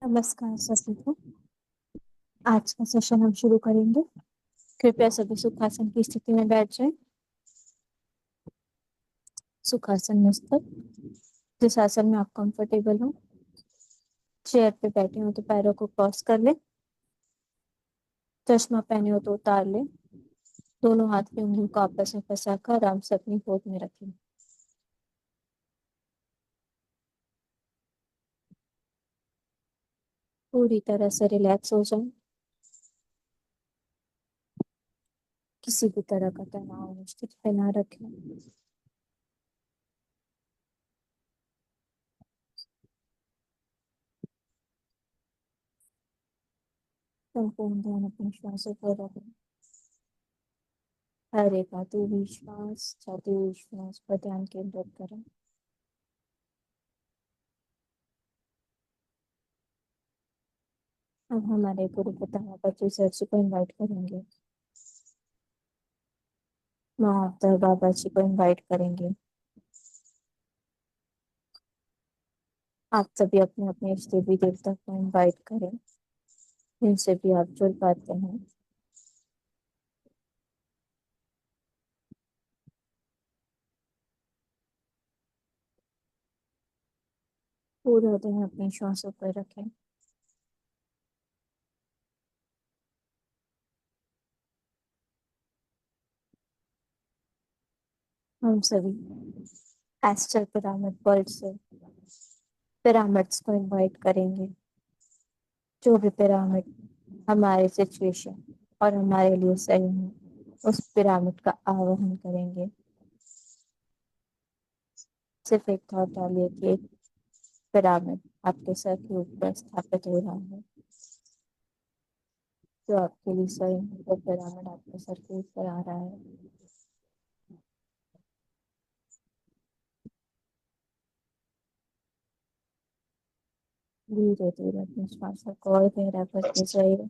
नमस्कार सभी को। आज का सेशन हम शुरू करेंगे। कृपया सभी सुखासन की स्थिति में बैठ जाएं। सुखासन में स्थित, जिस आसन में आप कंफर्टेबल हो। चेयर पे बैठे हो तो पैरों को क्रॉस कर ले। चश्मा पहने हो तो उतार ले। दोनों हाथ की उंगलियों को आपस में फंसाकर आराम से अपनी गोद में रखें। पूरी तरह से रिलैक्स हो जाएं। किसी भी तरह का तनाव निश्चित पे ना रखें। संपूर्ण ध्यान अपने श्वासों पर रखें। हर एक आते हुए श्वास जाते हुए श्वास पर ध्यान केंद्रित करें। अब हमारे गुरु पितामह बच्चू सर जी को इनवाइट करेंगे। महाअवतार बाबा जी को इनवाइट करेंगे। आप सभी अपने अपने इष्ट देवी देवता को इनवाइट करें, जिनसे भी आप जुड़ पाते हैं। पूरा दिन अपनी श्वासों पर रखें। हम सभी एस्ट्रल पिरामिड वर्ल्ड से पिरामिड्स को इनवाइट करेंगे। जो भी पिरामिड हमारे सिचुएशन और हमारे लिए सही है, उस पिरामिड का आवाहन करेंगे। सिर्फ एक थॉट डालिए कि एक पिरामिड आपके सर के ऊपर स्थापित हो रहा है। जो आपके लिए सही है, वो पिरामिड आपके सर के ऊपर आ रहा है। धीरे धीरे अपने श्वास को और गहरा करते जाइए।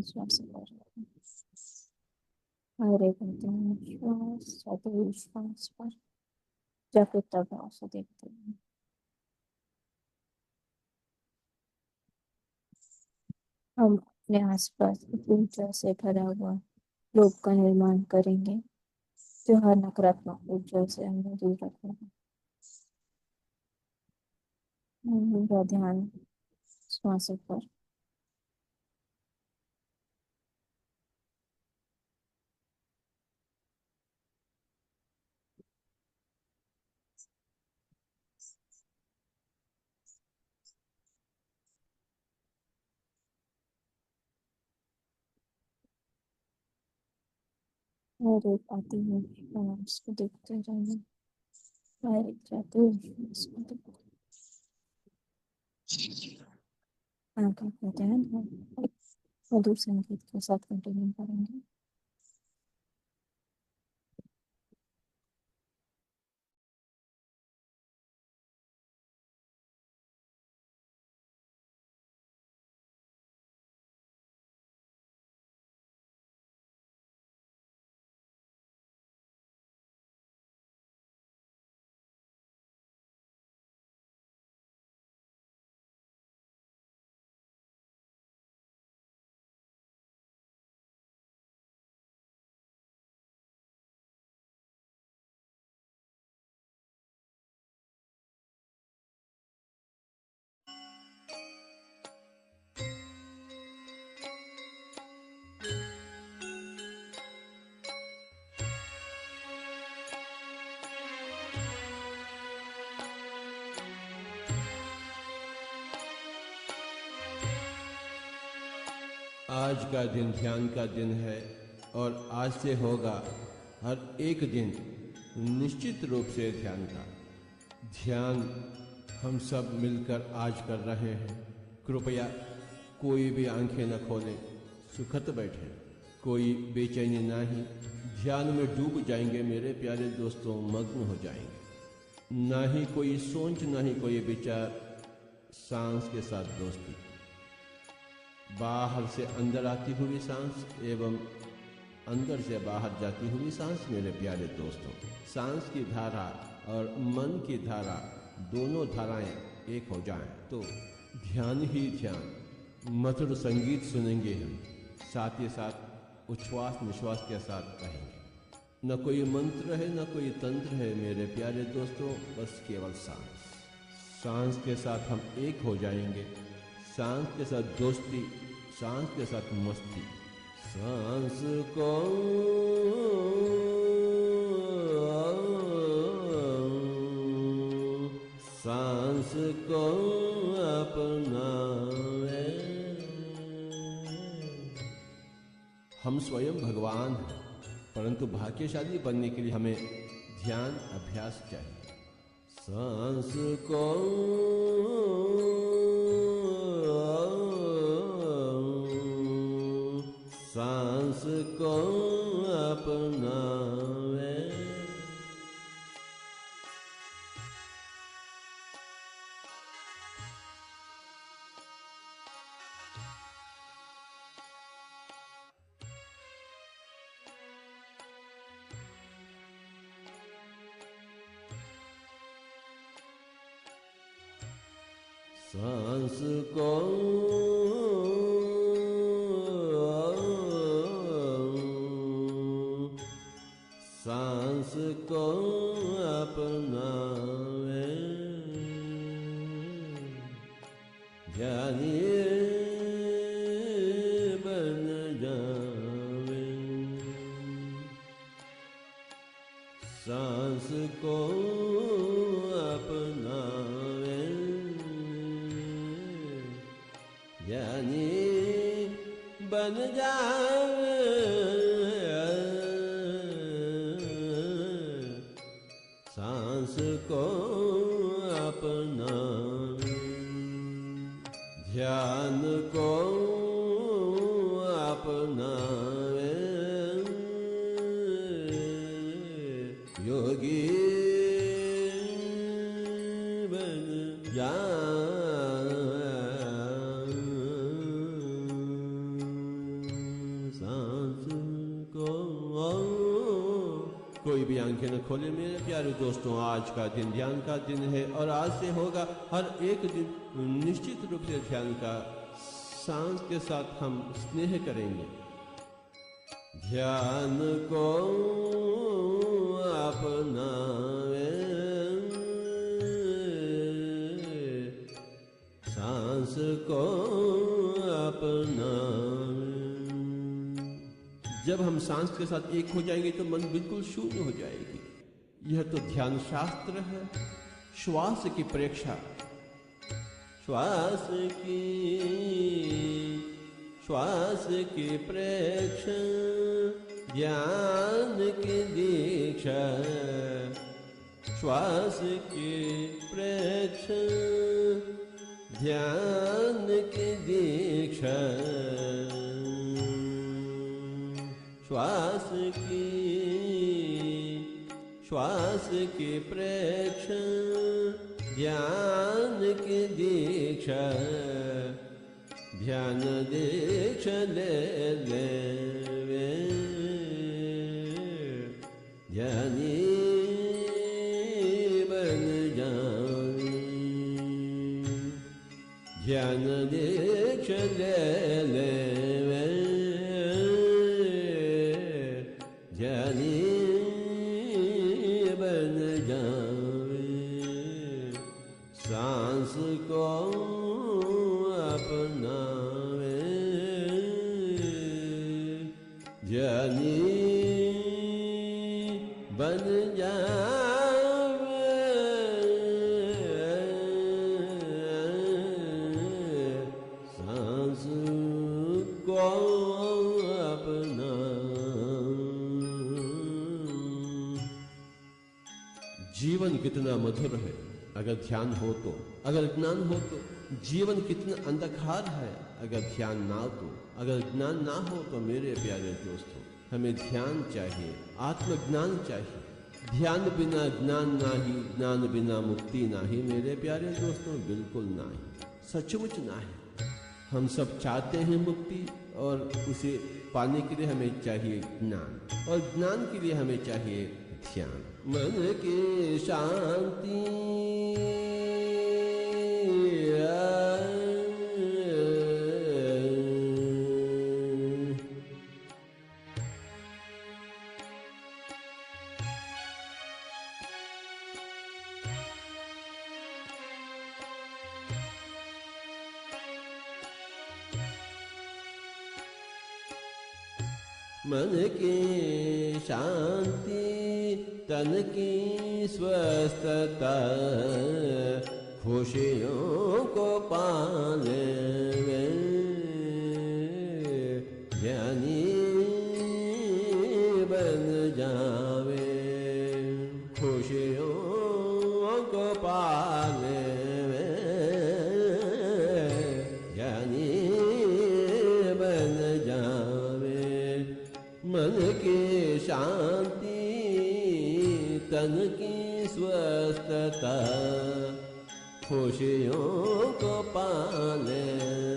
श्वास हर एक श्वास चौथे श्वास पर जागरूकता भाव से देखते हैं। हम अपने आसपास एक ऊर्जा से भरा हुआ लोक का निर्माण करेंगे, जो हर नकारात्मक ऊर्जा से हमें दूर रखेगा। मेरा ध्यान श्वासों पर। हर एक आती हुई श्वास को देखते रहना। हर एक जाते हुए श्वास को देखते। आंखों का ध्यान है। मधुर संगीत के साथ कंटिन्यू करेंगे। आज का दिन ध्यान का दिन है और आज से होगा हर एक दिन निश्चित रूप से ध्यान का। ध्यान हम सब मिलकर आज कर रहे हैं। कृपया कोई भी आंखें न खोलें, सुखत बैठें, कोई बेचैनी ना ही। ध्यान में डूब जाएंगे मेरे प्यारे दोस्तों, मग्न हो जाएंगे। ना ही कोई सोच, ना ही कोई विचार, सांस के साथ दोस्ती। बाहर से अंदर आती हुई सांस एवं अंदर से बाहर जाती हुई सांस मेरे प्यारे दोस्तों। सांस की धारा और मन की धारा, दोनों धाराएं एक हो जाएं तो ध्यान ही ध्यान, मधुर संगीत सुनेंगे हम, साथ ही साथ उच्छ्वास निश्वास के साथ कहेंगे। न कोई मंत्र है, न कोई तंत्र है मेरे प्यारे दोस्तों, बस केवल सांस। सांस के साथ हम एक हो जाएंगे, सांस के साथ दोस्ती, सांस के साथ मस्ती। सांस को सांस को अपनाए। हम स्वयं भगवान हैं, परंतु भाग्यशाली बनने के लिए हमें ध्यान अभ्यास चाहिए। सांस को सांस को अपनावे। सांस को सांस को अपनावे। ज्ञानी बन जावे। सांस को अपनावे, ज्ञानी बन जावे। सांस को अपनावे, ध्यान को अपनावे। योगी बन जावे। सांस को कोई भी आंखें न खोले मेरे प्यारे दोस्तों। आज का दिन ध्यान का दिन है और आज से होगा हर एक दिन निश्चित रूप से ध्यान का। सांस के साथ हम स्नेह करेंगे। ध्यान को अपनावे, सांस को अपनावे। जब हम सांस के साथ एक हो जाएंगे तो मन बिल्कुल शून्य हो जाएगी। यह तो ध्यान शास्त्र है। श्वास की परीक्षा, श्वास की प्रेक्षा, ध्यान की दीक्षा। श्वास की प्रेक्षा, ध्यान की दीक्षा। श्वास की प्रेक्षा, ध्यान की दीक्षा। ध्यान दीक्षा ले लेवे, ध्यानी बन जावे। ध्यान दीक्षा ले लेवे, ध्यानी बन जावे। सांस को अपनावे, ध्यानी बन जावे। सांस को अपना। जीवन कितना मधुर है अगर ध्यान हो तो, अगर ज्ञान हो तो। जीवन कितना अंधकार है अगर ध्यान ना हो तो, अगर ज्ञान ना हो तो। मेरे प्यारे दोस्तों, हमें ध्यान चाहिए, आत्मज्ञान चाहिए। ध्यान बिना ज्ञान नाही, ज्ञान बिना मुक्ति नाही। मेरे प्यारे दोस्तों, बिल्कुल नाही, सचमुच नाही। हम सब चाहते हैं मुक्ति और उसे पाने के लिए हमें चाहिए ज्ञान, और ज्ञान के लिए हमें चाहिए ध्यान। मन की शांति मन की शांति, तन की स्वस्थता, खुशियों को पाने में ज्ञानी बन जावे। खुशियों को पाने में ज्ञानी बन जावे। मन की शांति, तन की स्वस्थता, खुशियों को पाने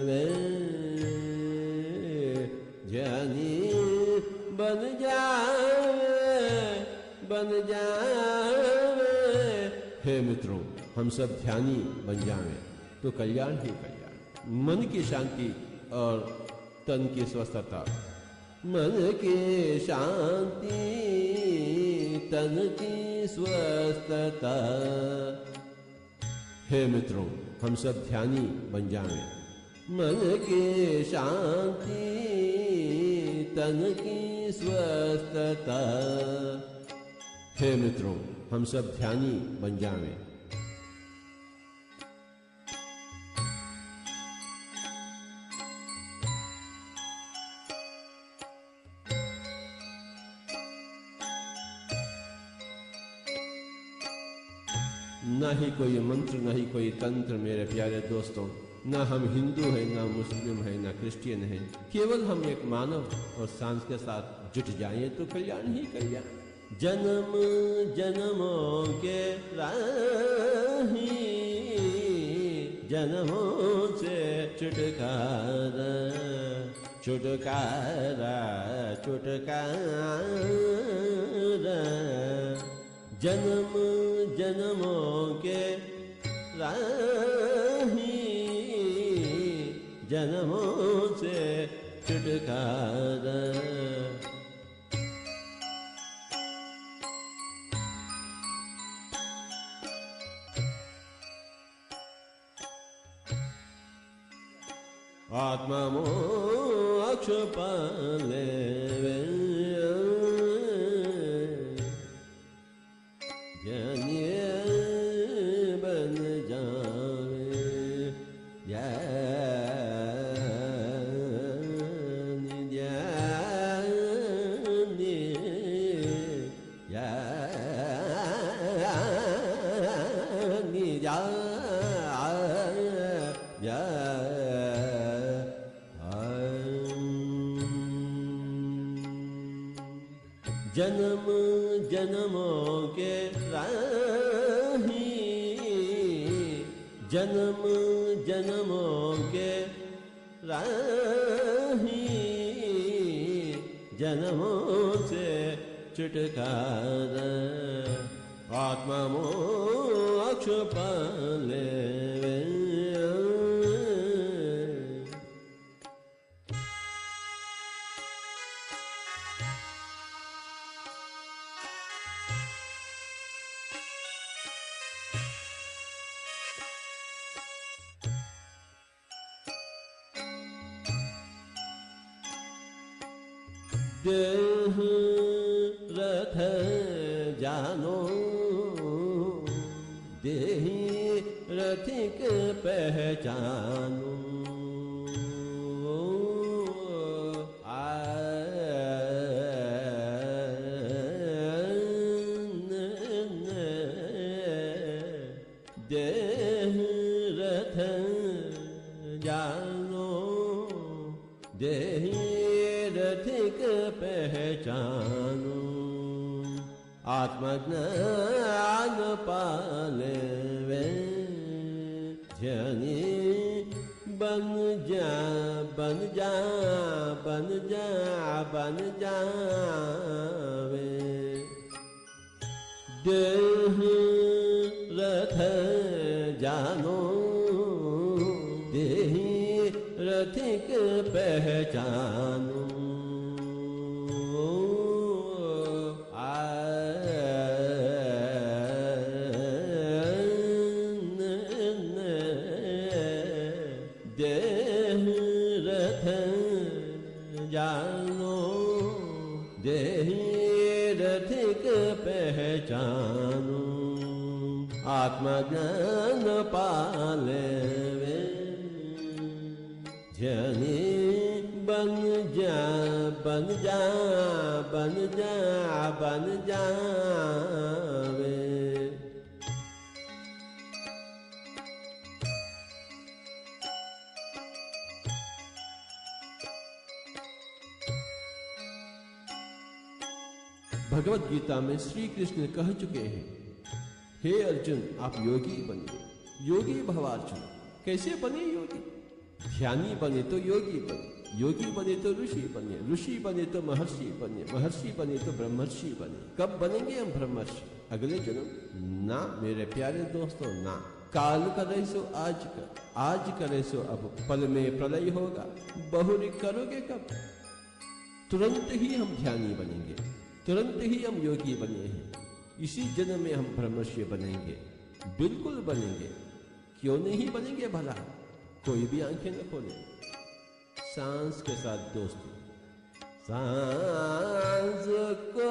में ज्ञानी बन जावे। हे मित्रों, हम सब ध्यानी बन जाएं तो कल्याण ही कल्याण। मन की शांति और तन की स्वस्थता। मन की शांति, तन की स्वस्थता। हे मित्रों, हम सब ध्यानी बन जाएं। मन की शांति, तन की स्वस्थता। हे मित्रों, हम सब ध्यानी बन जाएं। न ही कोई मंत्र, न ही कोई तंत्र मेरे प्यारे दोस्तों। न हम हिंदू हैं, न मुस्लिम हैं, न क्रिश्चियन हैं। केवल हम एक मानव और सांस के साथ जुट जाएं तो कल्याण ही कल्याण। जन्म जन्मों के राही, जन्मों से छुटकारा, छुटकारा, छुटकारा। जन्म जन्मों के राही, जन्मों से छुटकारा। आत्मा मोक्ष पाले ज्ञानी बन जावे। ज्ञानी ज्ञानी ज्ञानी जन्म जन्मों के राही, जन्म जन्मों के राही, जन्मों से छुटकारा। आत्मा मोक्ष पाले देह रथ जानो, देही रथिक पहचानो। देह रथ जानो, देही रथिक पहचानो। आत्मज्ञान पाले वे ध्यानी बन जा बन जा बन जा बन जावे देह रथ जानो देहि रथिक पहचानो देह रथ जानो देहि रथिक पहचानो आत्मज्ञान पाले वे जनी बन जा बन जा बन जा बन जावे भगवत गीता में श्री कृष्ण कह चुके हैं, हे अर्जुन आप योगी बनिए, योगी भवार्जुन। कैसे बने योगी? ध्यानी बने तो योगी बने, योगी बने तो ऋषि बने, ऋषि बने तो महर्षि बने, महर्षि बने तो ब्रह्मर्षि बने। कब बनेंगे हम ब्रह्मर्षि? अगले जन्म? ना मेरे प्यारे दोस्तों, ना। काल करे सो आज करे सो अब, पल में प्रलय होगा, बहुरी करोगे कब? तुरंत ही हम ध्यानी बनेंगे, तुरंत ही हम योगी बने हैं। इसी जन्म में हम ब्रह्मर्षि बनेंगे, बिल्कुल बनेंगे। क्यों नहीं बनेंगे भला? कोई भी आंखें न खोले। सांस के साथ दोस्तों, सांस को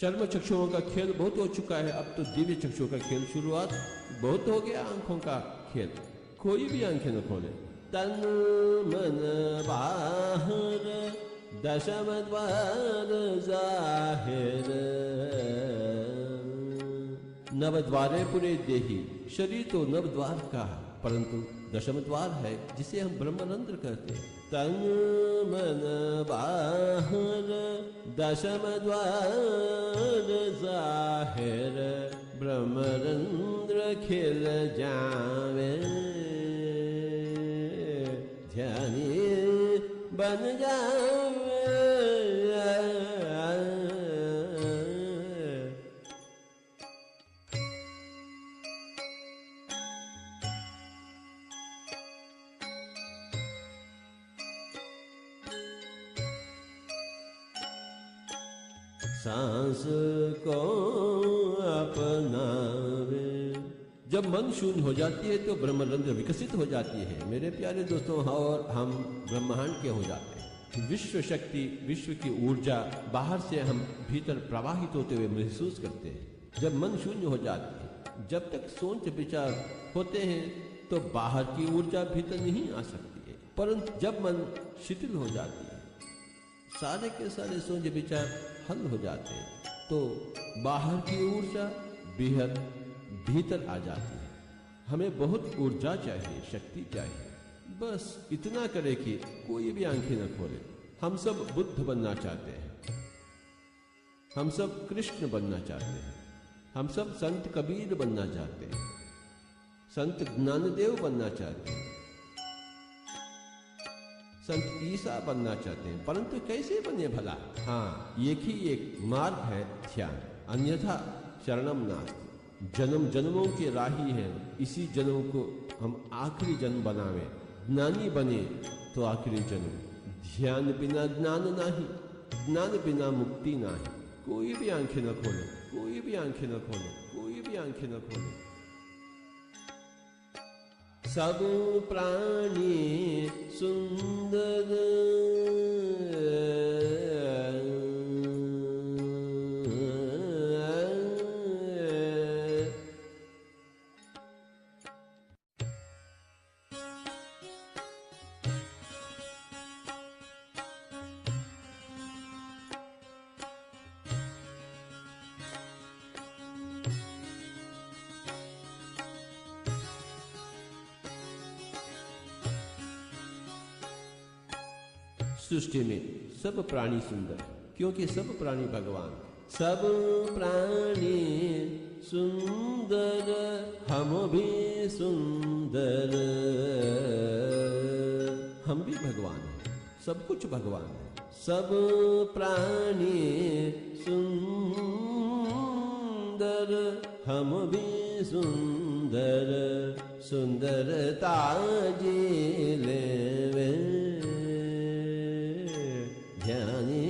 चर्म चक्षुओं का खेल बहुत हो चुका है, अब तो दिव्य चक्षुओं का खेल शुरुआत बहुत हो गया। आंखों का खेल, कोई भी आंखें न खोले। तन मन बाहर दशम द्वार जाहिर, नव द्वारे पुरे देही। शरीर तो नव द्वार का है, परंतु दशम द्वार है जिसे हम ब्रह्मरंध्र कहते हैं। तन मन बाहर दशम द्वार जाहिर, ब्रह्मरंध्र खिल जावे, ध्यानी बन जावे। सांस को अपनावे। जब मन शून्य हो जाती है तो ब्रह्मरंध्र विकसित हो जाती है मेरे प्यारे दोस्तों, और हम ब्रह्मांड के हो जाते हैं। विश्व शक्ति, विश्व की ऊर्जा बाहर से हम भीतर प्रवाहित होते हुए महसूस करते हैं। जब मन शून्य हो जाती है, जब तक सोच विचार होते हैं तो बाहर की ऊर्जा भीतर नहीं आ सकती है। परंतु जब मन शिथिल हो जाती है, सारे के सारे सोच विचार हल हो जाते हैं, तो बाहर की ऊर्जा बेहद भीतर आ जाती है। हमें बहुत ऊर्जा चाहिए, शक्ति चाहिए। बस इतना करे कि कोई भी आंखें न खोले। हम सब बुद्ध बनना चाहते हैं, हम सब कृष्ण बनना चाहते हैं, हम सब संत कबीर बनना चाहते हैं, संत ज्ञानदेव बनना चाहते हैं, संत ईसा बनना चाहते हैं। परंतु कैसे बने भला? हाँ, एक ही एक मार्ग है, ध्यान। अन्यथा शरणम नास्ति। जन्म जन्मों के राही हैं, इसी जन्म को हम आखिरी जन्म बनावे। ज्ञानी बने तो आखिरी जन्म। ध्यान बिना ज्ञान नाही, ज्ञान बिना मुक्ति नाही। कोई भी आंखें न खोले, कोई भी आंखें न खोले, कोई भी आंखें न खोले। सब प्राणी सुंदर सृष्टि में सब प्राणी सुंदर, क्योंकि सब प्राणी भगवान। सब प्राणी सुंदर, हम भी सुंदर, हम भी भगवान हैं, सब कुछ भगवान है। सब प्राणी सुंदर, हम भी सुंदर, सुंदरता जी लेवे ज्ञानी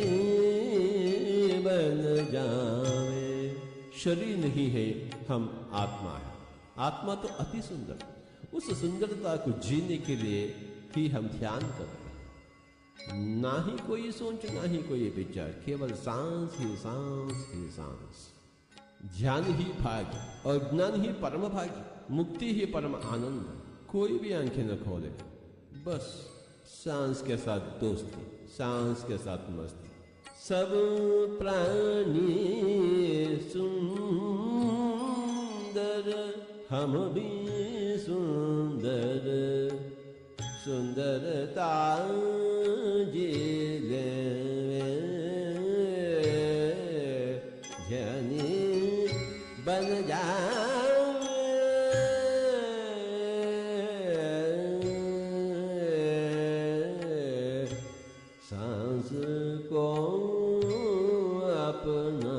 बन जावे। शरीर नहीं है, हम आत्मा है। आत्मा तो अति सुंदर, उस सुंदरता को जीने के लिए ही हम ध्यान करते हैं। ना ही कोई सोच, ना ही कोई विचार, केवल सांस ही सांस ही सांस। ध्यान ही भाग्य और ज्ञान ही परम भाग्य, मुक्ति ही परम आनंद। कोई भी आंखें न खोले, बस सांस के साथ दोस्ती, सांस के साथ मस्ती। सब प्राणी सुंदर, हम भी सुंदर, सुंदरता जी लेवे ज्ञानी बन जावे। सांस को अपना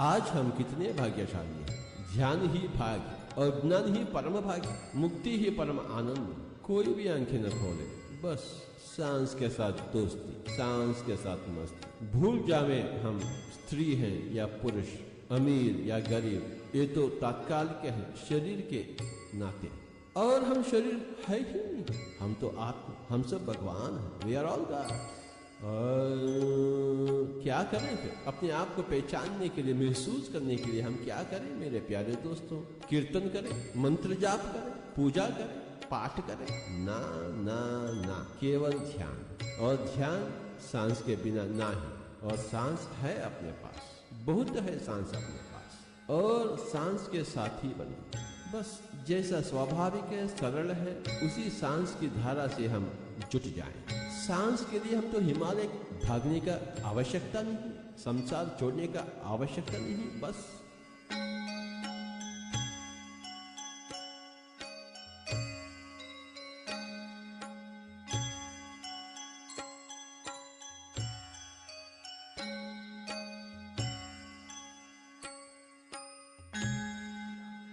आज हम कितने भाग्यशाली हैं। ध्यान ही भाग्य और ज्ञान ही परम भाग्य, मुक्ति ही परम आनंद। कोई भी आंखें न खोले, बस सांस के साथ दोस्ती, सांस के साथ मस्ती। भूल जावे हम स्त्री हैं या पुरुष, अमीर या गरीब, ये तो तात्कालिक है शरीर के नाते, और हम शरीर है ही नहीं। हम तो आत्मा, हम सब भगवान हैं। We are all God. और क्या करें फिर? अपने आप को पहचानने के लिए, महसूस करने के लिए हम क्या करें मेरे प्यारे दोस्तों? कीर्तन करें, मंत्र जाप करें, पूजा करें, पाठ करें? ना ना ना, केवल ध्यान। और ध्यान सांस के बिना ना ही। और सांस है अपने पास, बहुत है सांस अपने पास, और सांस के साथी बने। बस जैसा स्वाभाविक है, सरल है, उसी सांस की धारा से हम जुट जाएं। सांस के लिए हम तो हिमालय भागने का आवश्यकता नहीं, संसार छोड़ने का आवश्यकता नहीं। बस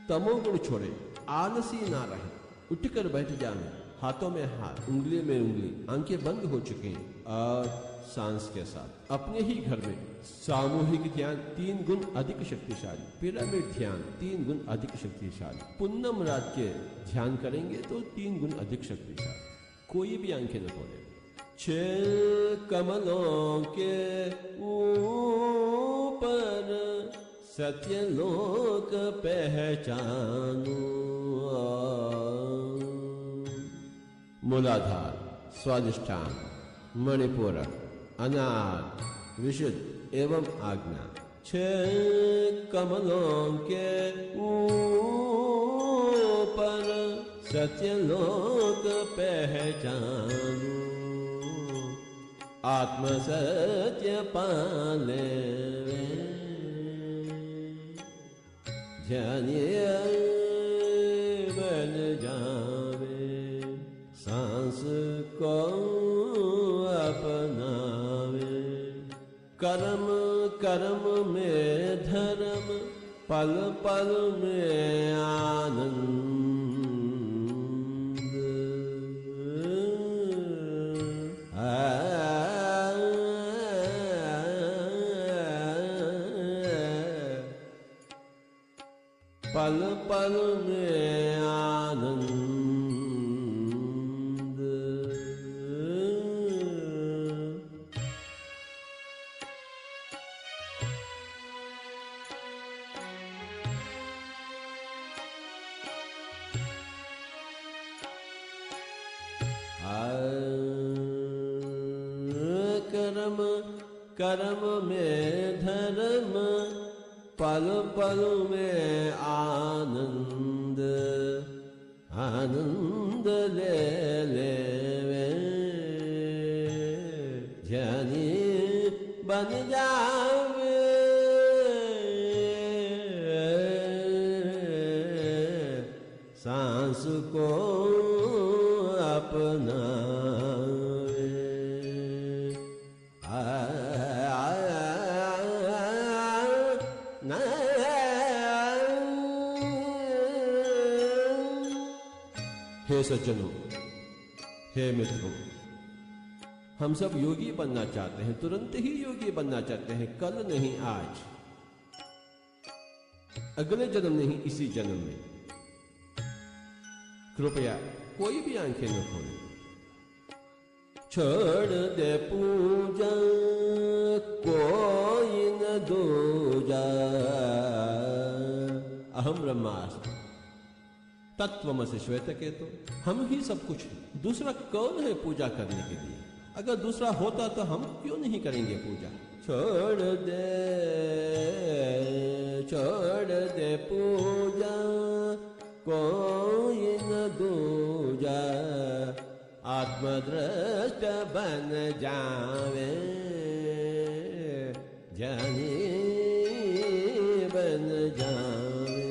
तमोगुण छोड़े, आलसी ना रहे, उठकर बैठ जाए, हाथों में हाथ, उंगली में उंगली, आंखें बंद हो चुके हैं, और सांस के साथ अपने ही घर में सामूहिक ध्यान 3 गुण अधिक शक्तिशाली, पिरामिड ध्यान 3 गुण अधिक शक्तिशाली, पूनम रात के ध्यान करेंगे तो 3 गुण अधिक शक्तिशाली। कोई भी आंखें न खोले। 6 कमलों के ऊपर सत्यलोक पहचानो। मूलाधार, स्वादिष्ठान, मणिपूरक, अनाद, विशुद्ध एवं आज्ञा। 6 कमलों के ऊपर सत्यलोक पहचानो। आत्म सत्य पाले ध्यानिया बन जावे। सांस को अपनावे, कर्म कर्म में धर्म, पल पल में आनंद। पल पल में आनंद। कर्म कर्म में धर्म, पल पल में आनंद। आनंद ले लेवे, ध्यानी बन जावे, सांस को अपनावे। हे सज्जनों, हे मित्रों, हम सब योगी बनना चाहते हैं, तुरंत ही योगी बनना चाहते हैं, कल नहीं आज, अगले जन्म नहीं इसी जन्म में। कृपया कोई भी आंखें न खोलें, छोड़ दे पूजा कोई न दूजा, अहम ब्रह्मास्मि तत्त्वमसि श्वेतकेतो। हम ही सब कुछ है, दूसरा कौन है पूजा करने के लिए? अगर दूसरा होता तो हम क्यों नहीं करेंगे पूजा? छोड़ दे पूजा कोई न दूजा, आत्मदृष्ट बन जावे, ज्ञानी बन जावे,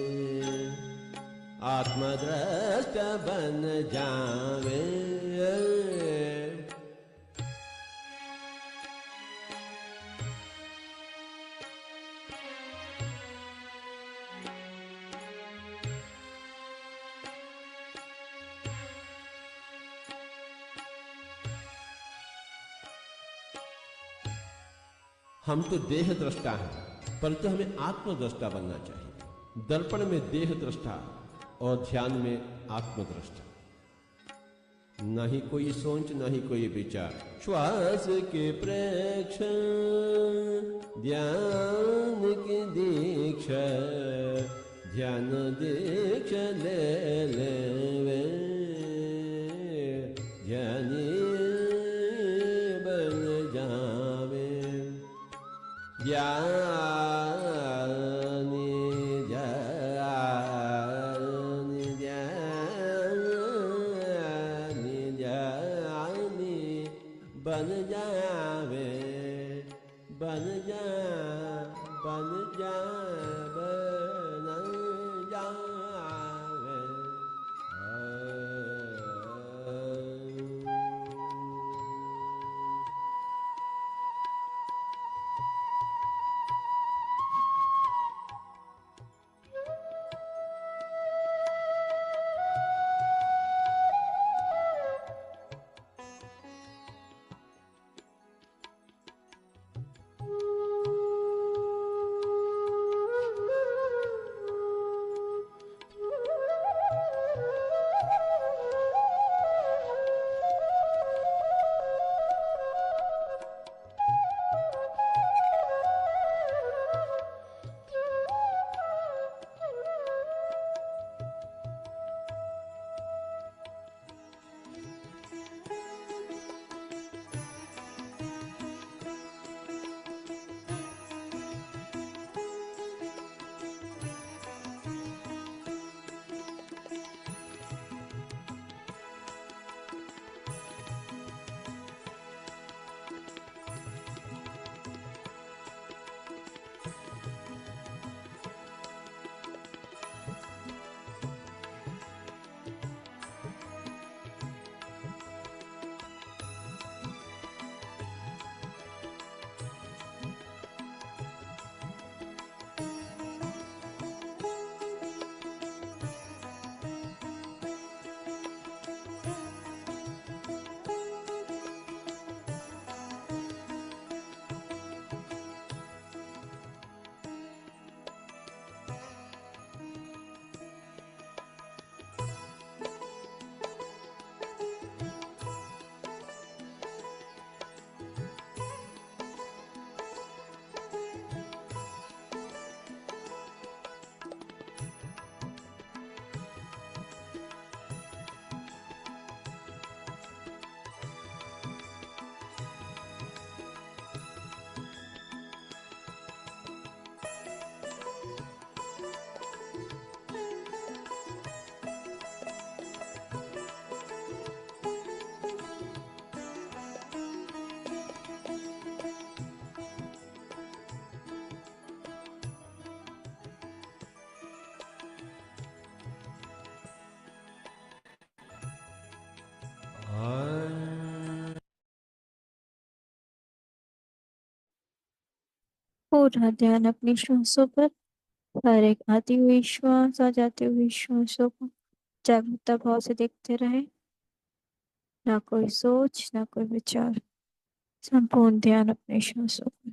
आत्मदृष्ट बन जावे। हम तो देह दृष्टा हैं, परंतु हमें आत्मदृष्टा बनना चाहिए। दर्पण में देह दृष्टा और ध्यान में आत्मदृष्टा। न ही कोई सोच, न ही कोई विचार, श्वास के प्रेक्षण, ध्यान की दीक्षा, ध्यान दीक्षा ले लेवे, ध्यानी बन जावे, ज्ञानी बन जावे, बन जा, बन जा, बन जावे। पूरा ध्यान अपनी श्वासों पर। हर एक आती हुई श्वास आ जाती हुई श्वासों को जागरूकता भाव से देखते रहे। ना कोई सोच, ना कोई विचार, संपूर्ण ध्यान अपने श्वासों पर।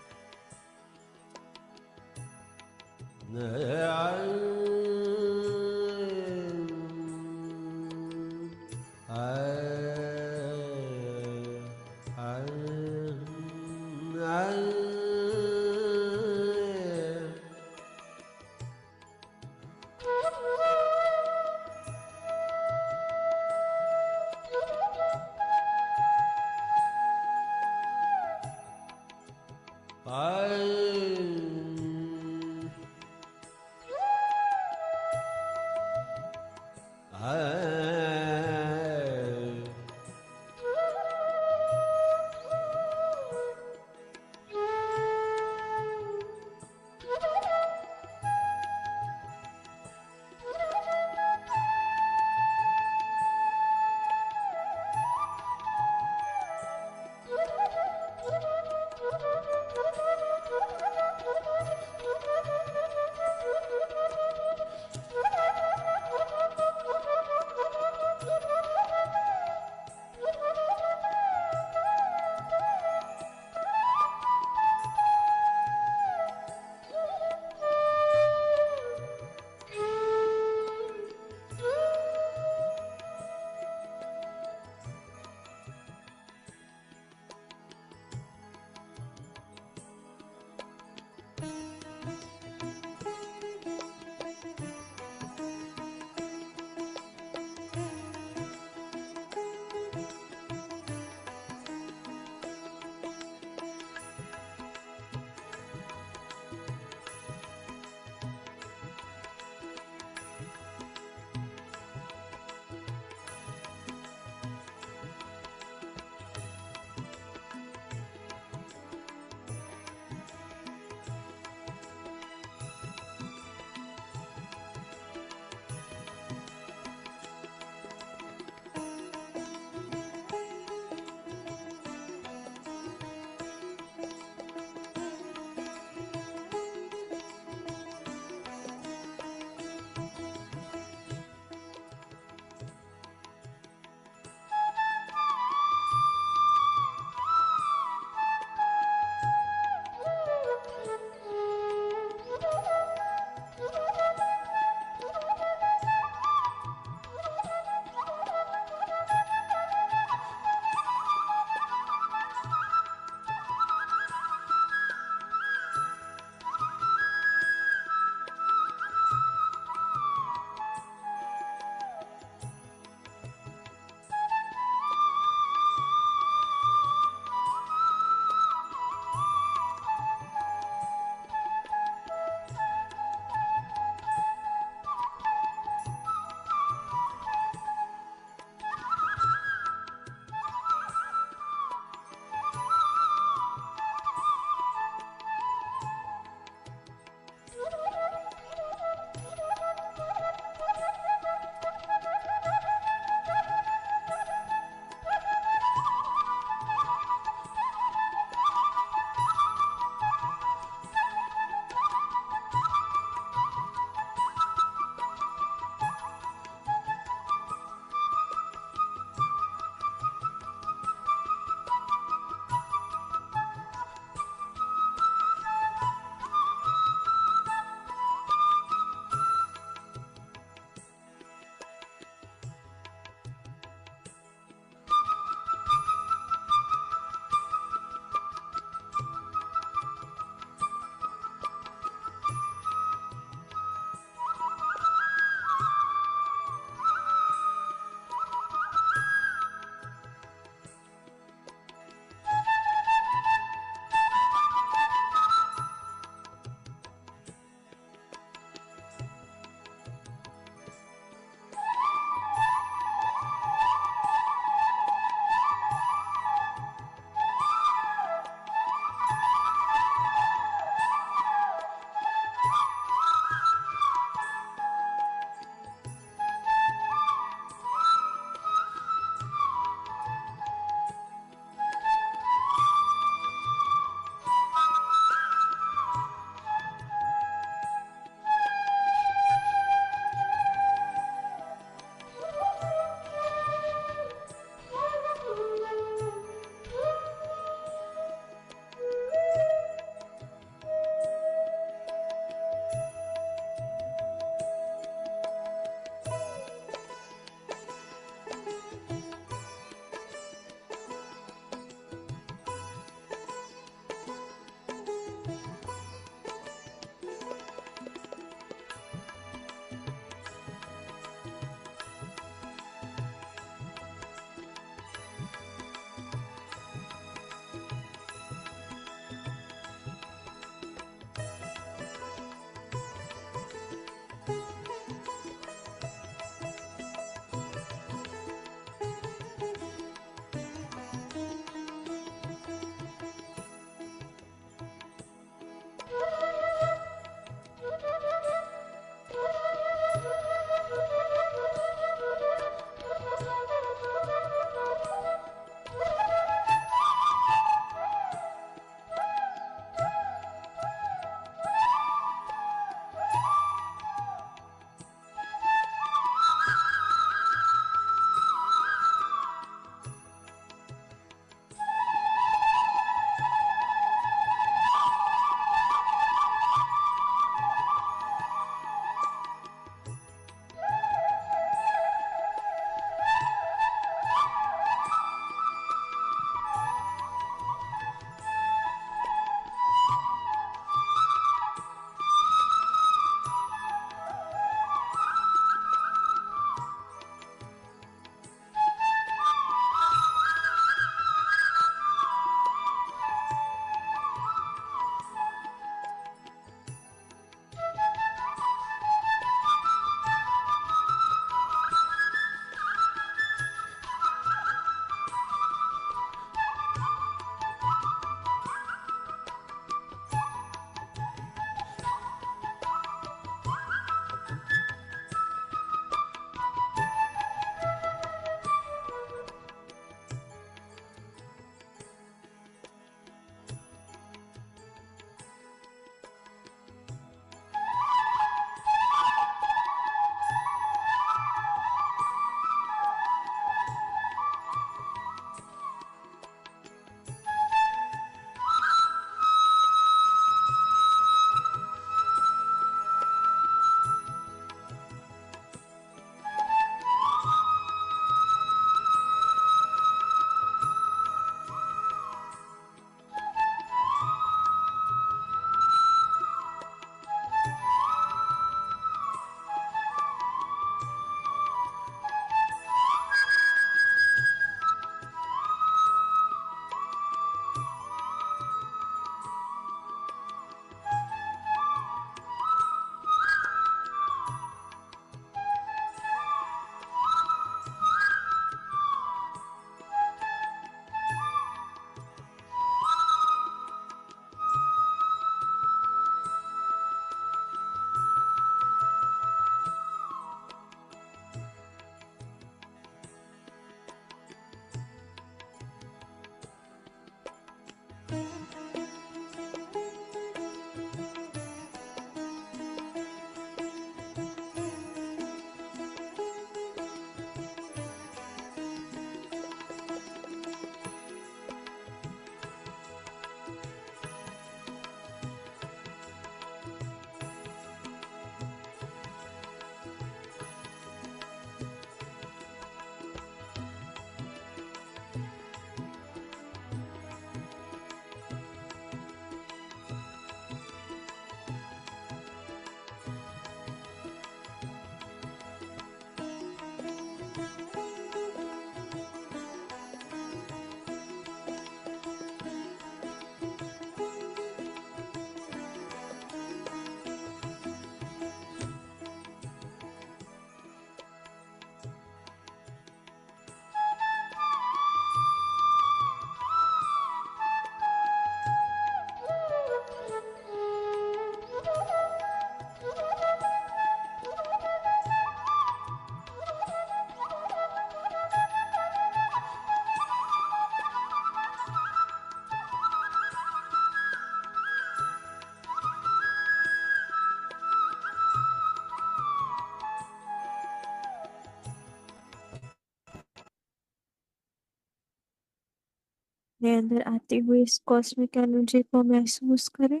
अपने अंदर आती हुई इस कॉस्मिक एनर्जी को महसूस करें।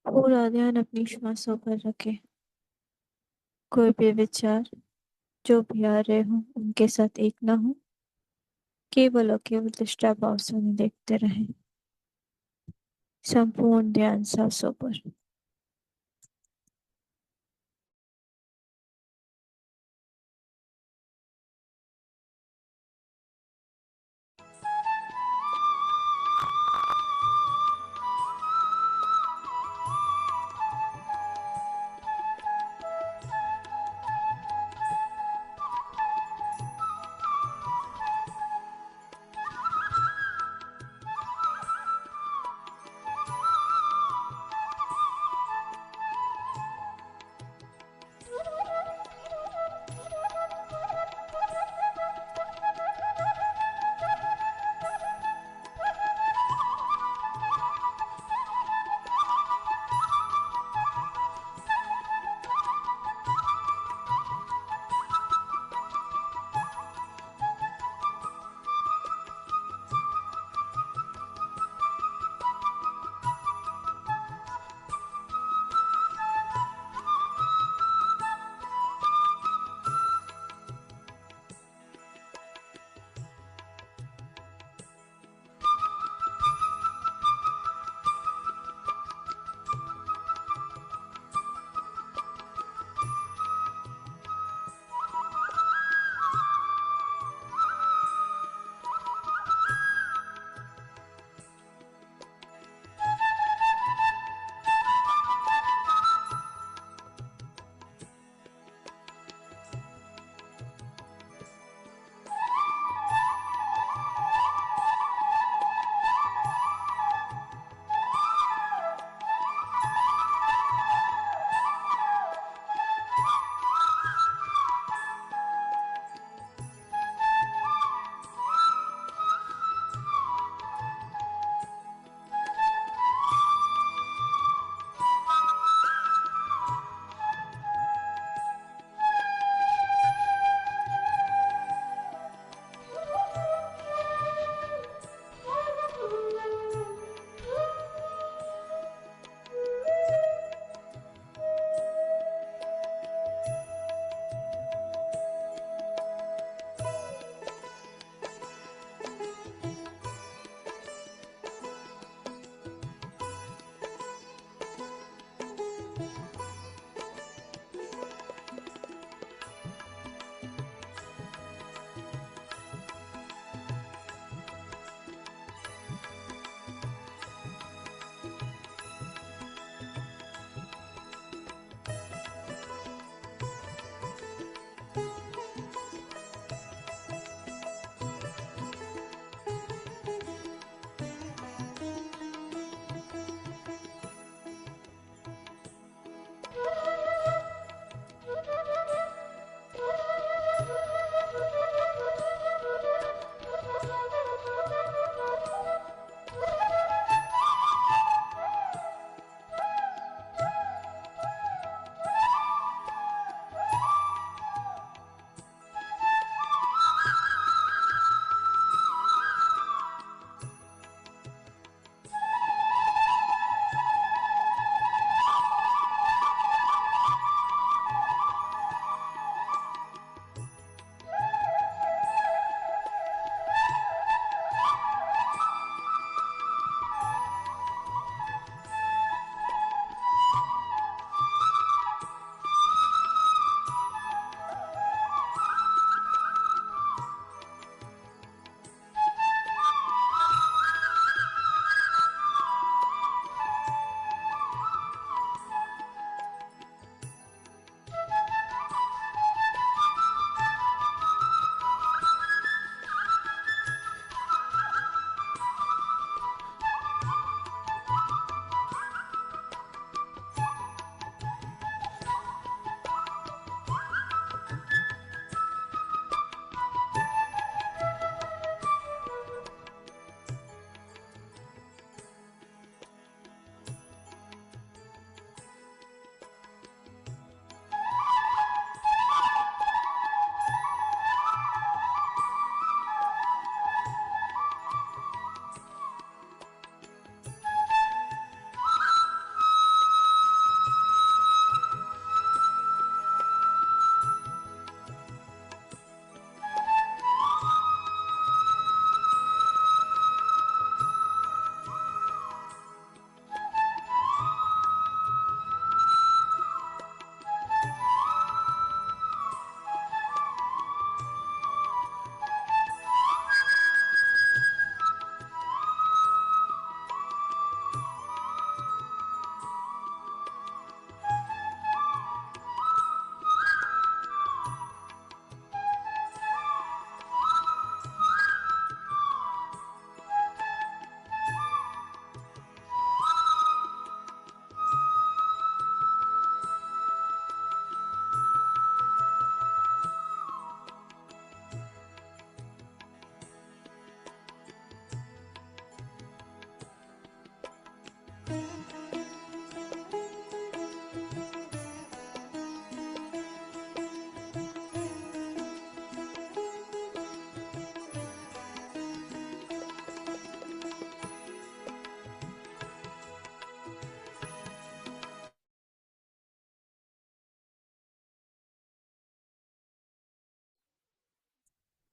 पूरा ध्यान अपनी श्वासों पर रखें। कोई भी विचार जो भी आ रहे हो उनके साथ एक ना हो, केवल और केवल दृष्टा भाव से उन्हें देखते रहें। संपूर्ण ध्यान सांसों पर।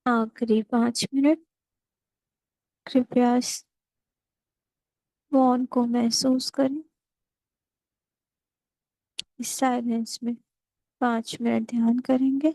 आखिरी 5 मिनट, कृपया इस मौन को महसूस करें। इस साइलेंस में 5 मिनट ध्यान करेंगे।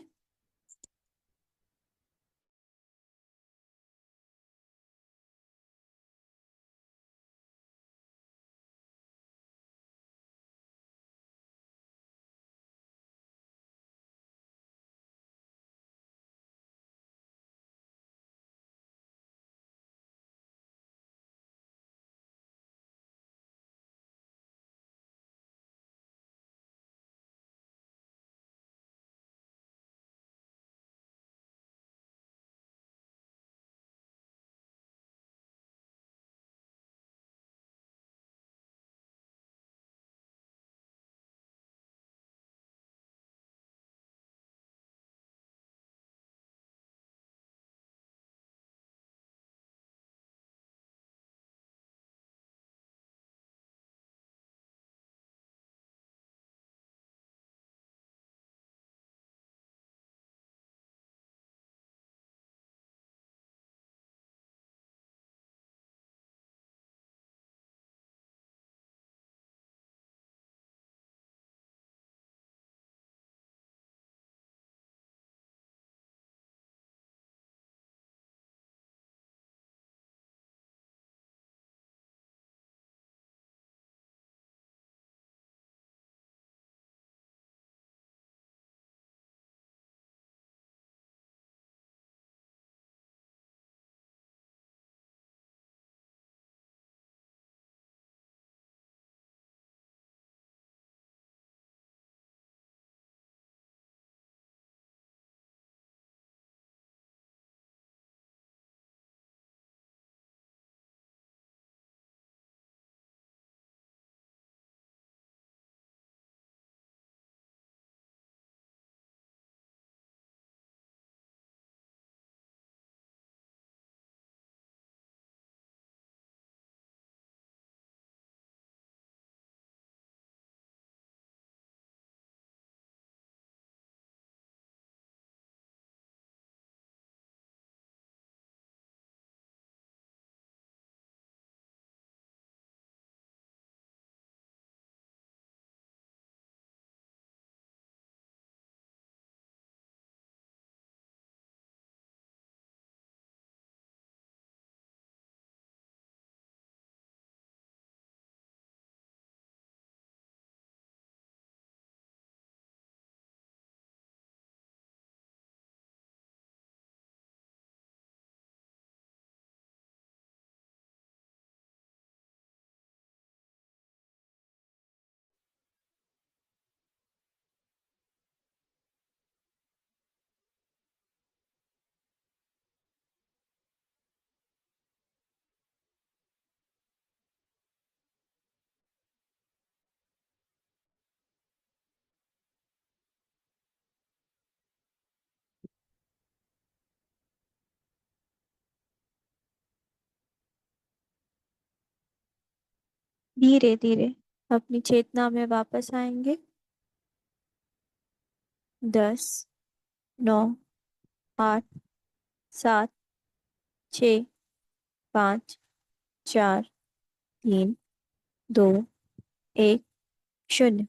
धीरे धीरे अपनी चेतना में वापस आएंगे। 10, 9, 8, 7, 6, 5, 4, 3, 2, 1, 0।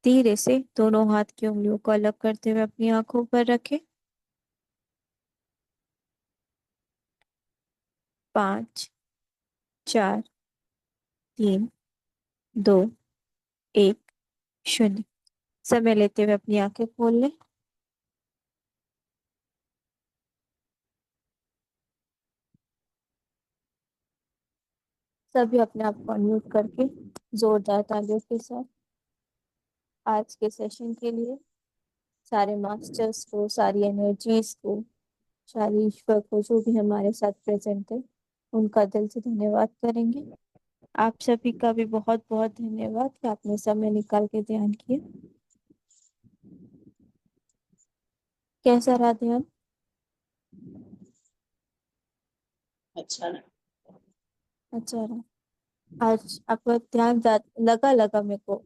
धीरे से दोनों हाथ की उंगलियों को अलग करते हुए अपनी आंखों पर रखें। 5, 4, 3, 2, 1, 0। समय लेते हुए अपनी आंखें खोल लें। सभी अपने आप को अनम्यूट करके जोरदार तालियों के साथ आज के सेशन के लिए सारे मास्टर्स को, सारी एनर्जीज को, सारी ईश्वर को, जो भी हमारे साथ प्रेजेंट है, उनका दिल से धन्यवाद करेंगे। आप सभी का भी बहुत बहुत धन्यवाद कि आपने समय निकाल के ध्यान किया। कैसा रहा ध्यान? अच्छा अच्छा रहा। आज आपका ध्यान लगा लगा मेरे को।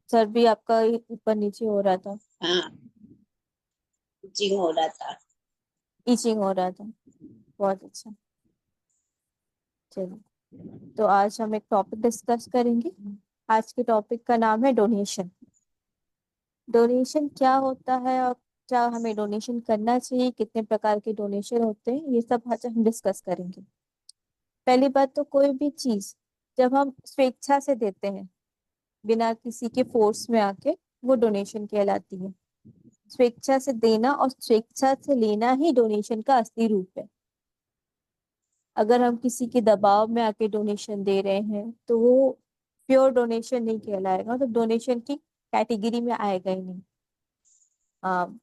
सर भी आपका ऊपर नीचे हो रहा था, हाँ जी हो रहा था। ईचिंग हो रहा था। बहुत अच्छा। चलिए, तो आज हम एक टॉपिक डिस्कस करेंगे। आज के टॉपिक का नाम है डोनेशन। डोनेशन क्या होता है और क्या हमें डोनेशन करना चाहिए, कितने प्रकार के डोनेशन होते हैं, ये सब आज हम डिस्कस करेंगे। पहली बात तो कोई भी चीज जब हम स्वेच्छा से देते हैं, बिना किसी के फोर्स में आके, वो डोनेशन कहलाती है। स्वेच्छा से देना और स्वेच्छा से लेना ही डोनेशन का असली रूप है। अगर हम किसी के दबाव में आके डोनेशन दे रहे हैं तो वो प्योर डोनेशन नहीं कहलाएगा, तो डोनेशन की कैटेगरी में आएगा ही नहीं।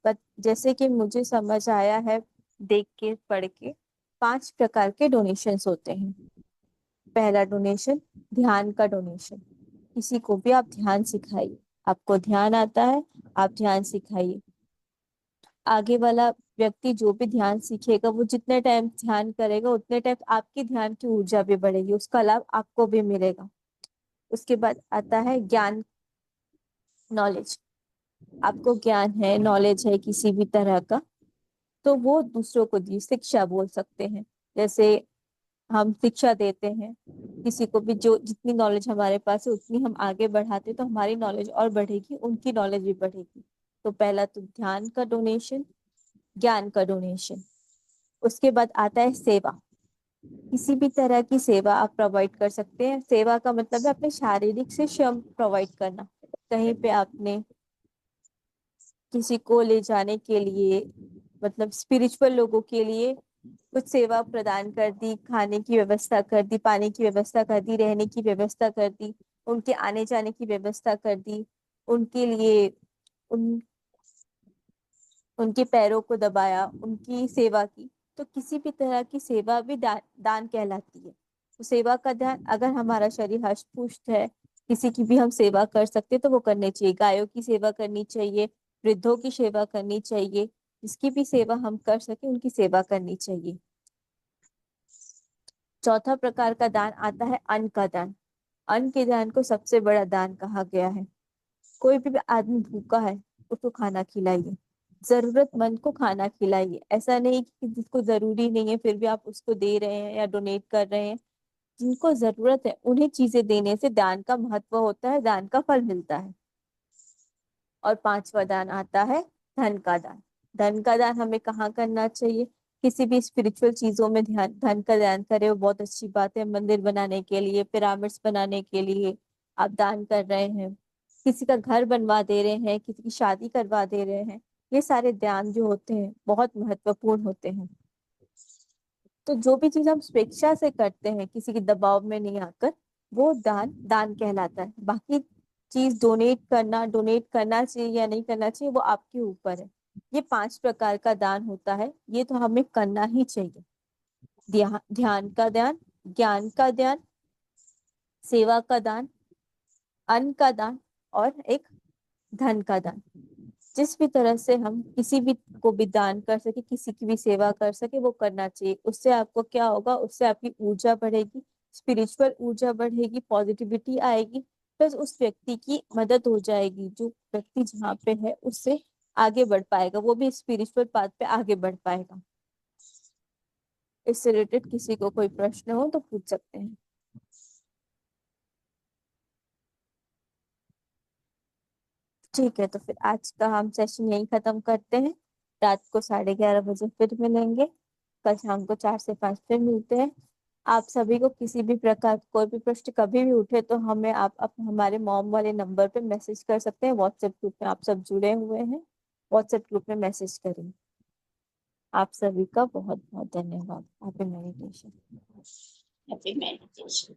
बट जैसे कि मुझे समझ आया है देख के पढ़ के, 5 प्रकार के डोनेशंस होते हैं। पहला डोनेशन, ध्यान का डोनेशन। किसी को भी आप ध्यान सिखाइए, आपको ध्यान आता है, आप ध्यान सिखाइए। आगे वाला व्यक्ति जो भी ध्यान सीखेगा, वो जितने टाइम ध्यान करेगा उतने टाइम आपकी ध्यान की ऊर्जा भी बढ़ेगी, उसका लाभ आपको भी मिलेगा। उसके बाद आता है ज्ञान, नॉलेज। आपको ज्ञान है, नॉलेज है किसी भी तरह का, तो वो दूसरों को दी, शिक्षा बोल सकते हैं। जैसे हम शिक्षा देते हैं किसी को भी, जो जितनी नॉलेज हमारे पास है उतनी हम आगे बढ़ाते हैं, तो हमारी नॉलेज और बढ़ेगी, उनकी नॉलेज भी बढ़ेगी। तो पहला तो ध्यान का डोनेशन, ज्ञान का डोनेशन। उसके बाद आता है सेवा। किसी भी तरह की सेवा आप प्रोवाइड कर सकते हैं। सेवा का मतलब है अपने शारीरिक से श्रम प्रोवाइड करना। कहीं पे आपने किसी को ले जाने के लिए, मतलब स्पिरिचुअल लोगों के लिए कुछ सेवा प्रदान कर दी, खाने की व्यवस्था कर दी, पानी की व्यवस्था कर दी, रहने की व्यवस्था कर दी, उनके आने जाने की व्यवस्था कर दी, उनके लिए उन उनके पैरों को दबाया, उनकी सेवा की। तो किसी भी तरह की सेवा भी दान कहलाती है। तो सेवा का ध्यान, अगर हमारा शरीर हष्ट पुष्ट है, किसी की भी हम सेवा कर सकते तो वो करनी चाहिए। गायों की सेवा करनी चाहिए, वृद्धों की सेवा करनी चाहिए, जिसकी भी सेवा हम कर सके उनकी सेवा करनी चाहिए। चौथा प्रकार का दान आता है अन्न का दान। अन्न के दान को सबसे बड़ा दान कहा गया है। कोई भी आदमी भूखा है, उसको खाना खिलाइए। जरूरतमंद को खाना खिलाइए। ऐसा नहीं कि जिसको जरूरी नहीं है फिर भी आप उसको दे रहे हैं या डोनेट कर रहे हैं। जिनको जरूरत है उन्हें चीजें देने से दान का महत्व होता है, दान का फल मिलता है। और पांचवा दान आता है धन का दान। धन का दान हमें कहाँ करना चाहिए? किसी भी स्पिरिचुअल चीजों में ध्यान, धन का दान करे वो बहुत अच्छी बात है। मंदिर बनाने के लिए, पिरामिड्स बनाने के लिए आप दान कर रहे हैं, किसी का घर बनवा दे रहे हैं, किसी की शादी करवा दे रहे हैं, ये सारे दान जो होते हैं बहुत महत्वपूर्ण होते हैं। तो जो भी चीज हम स्वेच्छा से करते हैं, किसी के दबाव में नहीं आकर, वो दान दान कहलाता है। बाकी चीज डोनेट करना चाहिए या नहीं करना चाहिए, वो आपके ऊपर है। ये 5 प्रकार का दान होता है, ये तो हमें करना ही चाहिए। ध्यान का दान, ज्ञान का दान, सेवा का दान, अन्न का दान, और एक धन का दान। जिस भी तरह से हम किसी भी को भी दान कर सके, किसी की भी सेवा कर सके, वो करना चाहिए। उससे आपको क्या होगा? उससे आपकी ऊर्जा बढ़ेगी, स्पिरिचुअल ऊर्जा बढ़ेगी, पॉजिटिविटी आएगी, प्लस उस व्यक्ति की मदद हो जाएगी। जो व्यक्ति जहाँ पे है उससे आगे बढ़ पाएगा, वो भी स्पिरिचुअल पाथ पे आगे बढ़ पाएगा। इससे रिलेटेड किसी को कोई प्रश्न हो तो पूछ सकते हैं। ठीक है, तो फिर आज का हम सेशन यही खत्म करते हैं। रात को 11:30 बजे फिर मिलेंगे। कल शाम को 4 से 5 फिर मिलते हैं। आप सभी को किसी भी प्रकार कोई भी प्रश्न कभी भी उठे तो हमें आप हमारे मॉम वाले नंबर पे मैसेज कर सकते हैं। व्हाट्सएप ग्रुप में आप सब जुड़े हुए हैं, व्हाट्सएप ग्रुप में मैसेज करें। आप सभी का बहुत बहुत धन्यवाद। Happy meditation. Happy meditation.